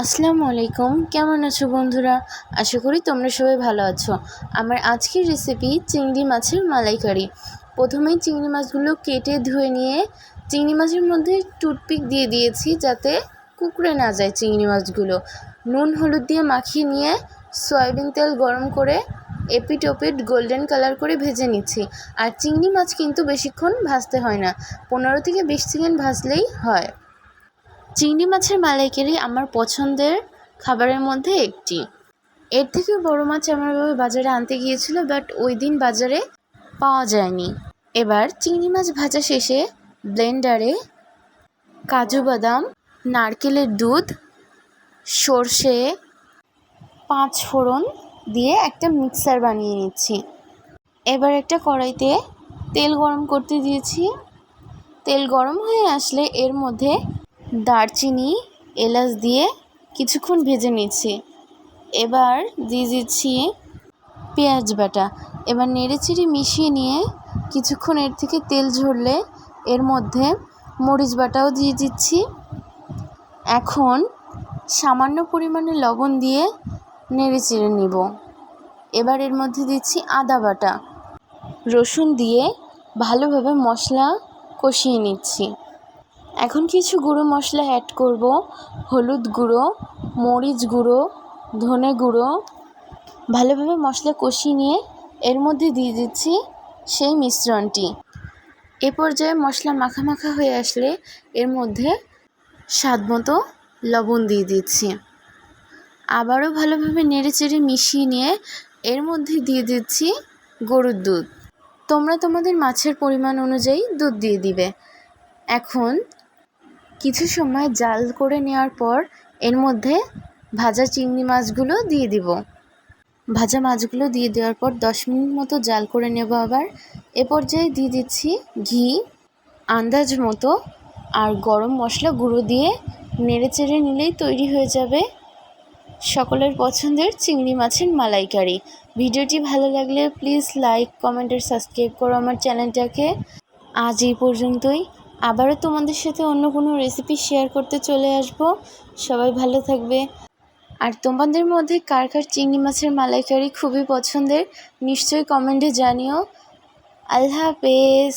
আসসালামু আলাইকুম, কেমন আছো বন্ধুরা? আশা করি তোমরা সবাই ভালো আছো। আমার আজকের রেসিপি চিংড়ি মাছের মালাইকারি। প্রথমেই চিংড়ি মাছগুলো কেটে ধুয়ে নিয়ে চিংড়ি মাছের মধ্যে টুথপিক দিয়ে দিয়েছি যাতে কুঁকড়ে না যায় চিংড়ি মাছগুলো। নুন হলুদ দিয়ে মাখিয়ে নিয়ে সয়াবিন তেল গরম করে এপিট ওপিট গোল্ডেন কালার করে ভেজে নিচ্ছি। আর চিংড়ি মাছ কিন্তু বেশিক্ষণ ভাজতে হয় না, 15 থেকে 20 সেকেন্ড ভাজলেই হয়। চিংড়ি মাছের মালাইকারি আমার পছন্দের খাবারের মধ্যে একটি। এর থেকেও বড় মাছ আমার বাবা বাজারে আনতে গিয়েছিল, বাট ওই দিন বাজারে পাওয়া যায়নি। এবার চিংড়ি মাছ ভাজা শেষে ব্লেন্ডারে কাজু বাদাম, নারকেলের দুধ, সর্ষে, 5 ফোড়ন দিয়ে একটা মিক্সার বানিয়ে নিচ্ছি। এবার একটা কড়াইতে তেল গরম করতে দিয়েছি। তেল গরম হয়ে আসলে এর মধ্যে দারচিনি, এলাচ দিয়ে কিছুক্ষণ ভেজে নিচ্ছি। এবার দিয়ে দিচ্ছি পেঁয়াজ বাটা। এবার নেড়েচেড়ে মিশিয়ে নিয়ে কিছুক্ষণ এর থেকে তেল ঝরলে এর মধ্যে মরিচ বাটাও দিয়ে দিচ্ছি। এখন সামান্য পরিমাণে লবণ দিয়ে নেড়েচেড়ে নিব। এবার এর মধ্যে দিচ্ছি আদা বাটা, রসুন দিয়ে ভালোভাবে মশলা কষিয়ে নিচ্ছি। এখন কিছু গুঁড়ো মশলা অ্যাড করব, হলুদ গুঁড়ো, মরিচ গুঁড়ো, ধনে গুঁড়ো। ভালোভাবে মশলা কষিয়ে নিয়ে এর মধ্যে দিয়ে দিচ্ছি সেই মিশ্রণটি। এ পর্যায়ে মশলা মাখা মাখা হয়ে আসলে এর মধ্যে স্বাদমতো লবণ দিয়ে দিচ্ছি। আবারও ভালোভাবে নেড়েচেড়ে মিশিয়ে নিয়ে এর মধ্যে দিয়ে দিচ্ছি গরুর দুধ। তোমরা তোমাদের মাছের পরিমাণ অনুযায়ী দুধ দিয়ে দিবে। এখন কিছু সময় জাল করে নেওয়ার পর এর মধ্যে ভাজা চিংড়ি মাছগুলো দিয়ে দিব। ভাজা মাছগুলো দিয়ে দেওয়ার পর 10 মিনিট মতো জাল করে নেব। আবার এ পর্যায়ে দিয়ে দিচ্ছি ঘি আন্দাজ মতো আর গরম মশলা গুঁড়ো দিয়ে নেড়েচেড়ে নিলেই তৈরি হয়ে যাবে সকলের পছন্দের চিংড়ি মাছের মালাইকারি। ভিডিওটি ভালো লাগলে প্লিজ লাইক, কমেন্ট আর সাবস্ক্রাইব করো আমার চ্যানেলটাকে। আজ এই পর্যন্তই। আবারও তোমাদের সাথে অন্য কোনো রেসিপি শেয়ার করতে চলে আসব। সবাই ভালো থাকবে। আর তোমাদের মধ্যে কার কার চিংড়ি মাছের মালাইকারি খুবই পছন্দের নিশ্চয়ই কমেন্টে জানিও। আল্লাহ হাফেজ।